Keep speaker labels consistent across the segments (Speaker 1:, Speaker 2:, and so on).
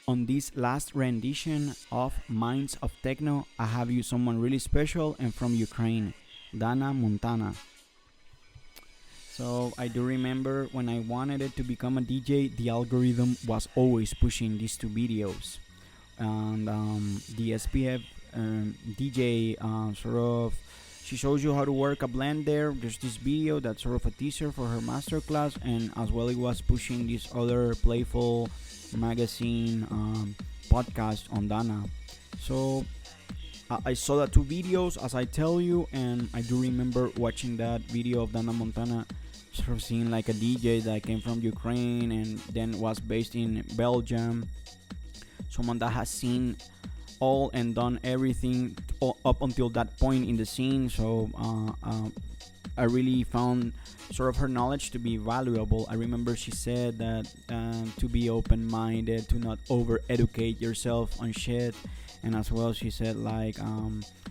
Speaker 1: On this last rendition of Minds of Techno, I have you someone really special and from Ukraine, Dana Montana. So I do remember when I wanted it to become a DJ, the algorithm was always pushing these two videos, and the SPF DJ sort of she shows you how to work a blend there. There's this video that's sort of a teaser for her masterclass, and as well it was pushing this other playful magazine podcast on Dana. So I saw the two videos as I tell you, and I do remember watching that video of Dana Montana, sort of seeing like a DJ that came from Ukraine and then was based in Belgium, someone that has seen all and done everything up until that point in the scene. So I really found sort of her knowledge to be valuable. I remember she said that to be open-minded, to not over-educate yourself on shit, and as well she said like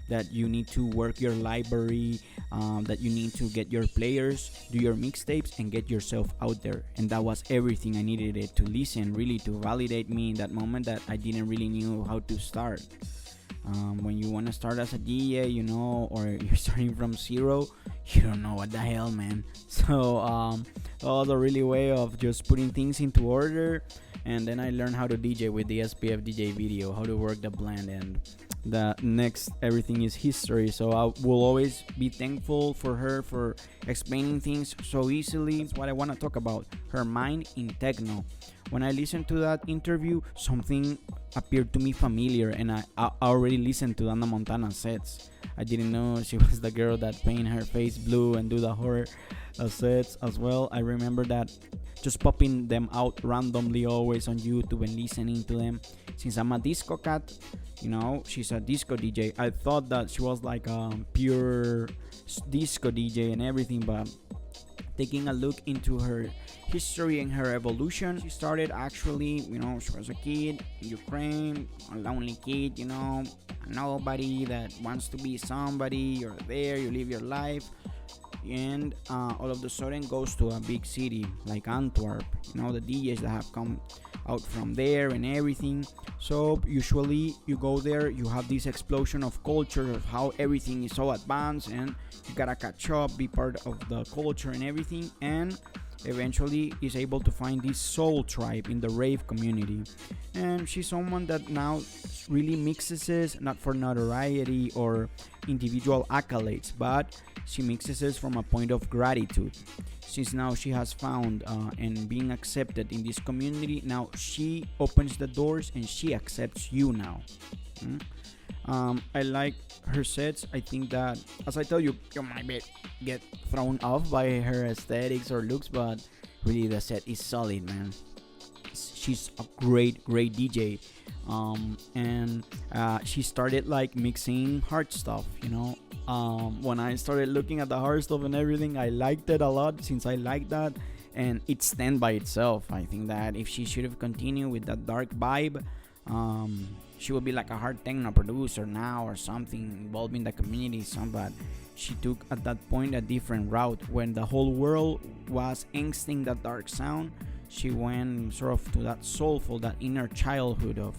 Speaker 1: that you need to work your library, that you need to get your players, do your mixtapes, and get yourself out there. And that was everything I needed it to listen, really, to validate me in that moment that I didn't really knew how to start. When you want to start as a DJ, you know, or you're starting from zero, you don't know what the hell, man. So that was a really way of just putting things into order. And then I learned how to DJ with the SPF DJ video, how to work the blend, and the next everything is history. So I will always be thankful for her for explaining things so easily. That's what I want to talk about, her mind in techno. When I listened to that interview, something appeared to me familiar, and I already listened to Dana Montana sets. I didn't know she was the girl that paint her face blue and do the horror sets as well. I remember that just popping them out randomly always on YouTube and listening to them. Since I'm a disco cat, you know, she's a disco DJ. I thought that she was like a pure disco DJ and everything, but taking a look into her history and her evolution, she started actually, you know, she was a kid in Ukraine, a lonely kid, you know, nobody that wants to be somebody. You're there, you live your life, and all of a sudden goes to a big city like Antwerp, you know, the DJs that have come out from there and everything. So usually you go there, you have this explosion of culture of how everything is so advanced, and you gotta catch up, be part of the culture and everything, and eventually is able to find this soul tribe in the rave community. And she's someone that now really mixes it, not for notoriety or individual accolades, but she mixes it from a point of gratitude. Since now she has found and being accepted in this community, now she opens the doors and she accepts you now. I like her sets. I think that, as I tell you, you might get thrown off by her aesthetics or looks, but really the set is solid, man. She's a great DJ, and she started like mixing hard stuff, you know. When I started looking at the hard stuff and everything, I liked it a lot, since I like that, and it stand by itself. I think that if she should have continued with that dark vibe, she would be like a hard techno producer now or something, involving the community. But she took at that point a different route. When the whole world was angsting that dark sound, she went sort of to that soulful, that inner childhood of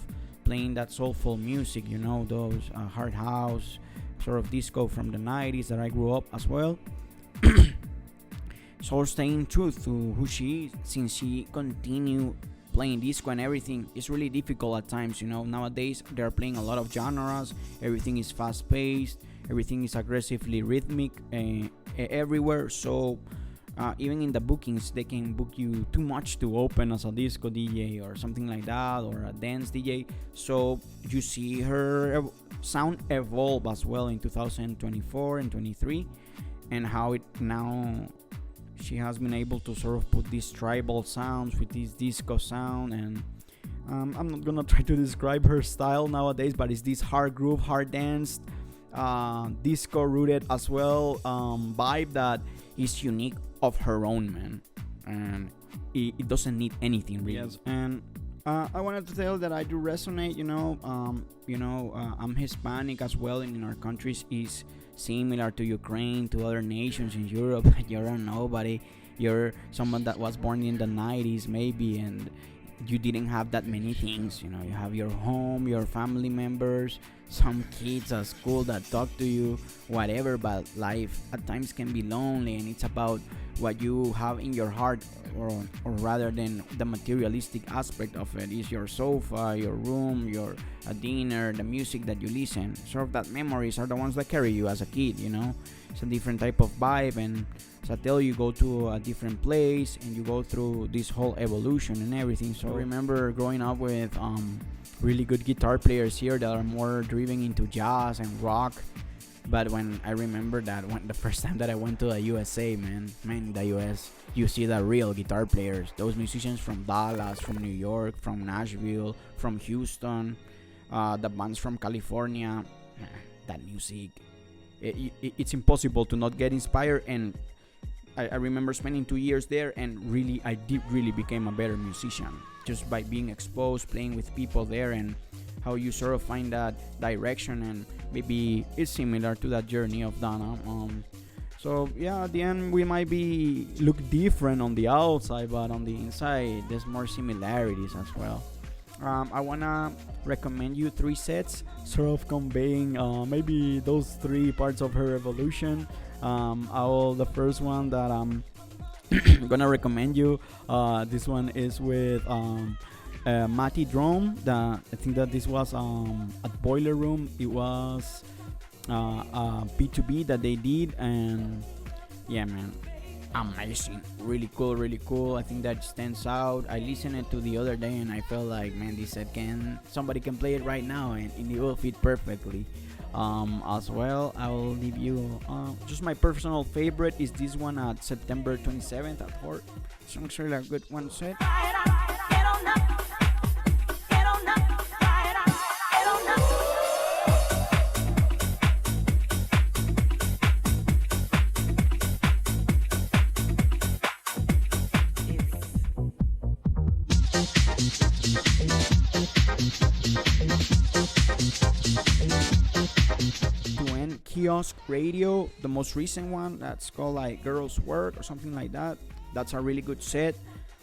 Speaker 1: playing that soulful music, you know, those hard house, sort of disco from the 90s that I grew up as well. So staying true to who she is, since she continued playing disco and everything, is really difficult at times, you know. Nowadays they're playing a lot of genres, everything is fast paced, everything is aggressively rhythmic everywhere. So even in the bookings, they can book you too much to open as a disco DJ or something like that, or a dance DJ. So you see her sound evolve as well in 2024 and 23, and how it now she has been able to sort of put these tribal sounds with this disco sound. And I'm not gonna try to describe her style nowadays, but it's this hard groove, hard dance, disco rooted as well, vibe that is unique of her own, man. And it doesn't need anything really. Yes. And I wanted to tell that I do resonate, you know. I'm Hispanic as well, and in our countries is similar to Ukraine, to other nations in Europe. You're a nobody. You're someone that was born in the 90s maybe, and you didn't have that many things. You have your home, your family members, some kids at school that talk to you, whatever. But life at times can be lonely, and it's about what you have in your heart, or rather than the materialistic aspect of it. Is your sofa, your room, your a dinner, the music that you listen. Sort of that memories are the ones that carry you as a kid. It's a different type of vibe, and as I tell you, go to a different place and you go through this whole evolution and everything. So I remember growing up with really good guitar players here that are more driven into jazz and rock. But when I remember that when the first time that I went to the USA, man, the US, you see the real guitar players, those musicians from Dallas, from New York, from Nashville, from Houston, the bands from California. That music, it's impossible to not get inspired. And I remember spending 2 years there, and I did really became a better musician just by being exposed, playing with people there, and how you sort of find that direction. And maybe it's similar to that journey of Dana. So yeah, at the end we might be look different on the outside, but on the inside there's more similarities as well. I wanna recommend you 3 sets, sort of conveying maybe those 3 parts of her evolution. The first one that I'm gonna recommend you, this one is with Matty Drum. I think that this was at Boiler Room. It was a B2B that they did, and yeah, man, amazing, really cool. I think that stands out. I listened it to the other day, and I felt like, man, this set somebody can play it right now, and it will fit perfectly. As well, I will leave you just my personal favorite is this one at September 27th at Hort. It's actually a good one set. Kiosk Radio, the most recent one, that's called like Girls Work or something like that. That's a really good set.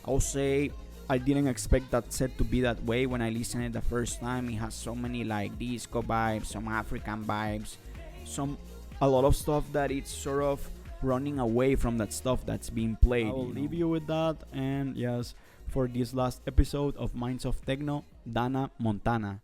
Speaker 1: I'll say I didn't expect that set to be that way when I listened it the first time. It has so many like disco vibes, some African vibes, a lot of stuff that it's sort of running away from that stuff that's being played. I'll leave you with that. And yes, for this last episode of Minds of Techno, Dana Montana.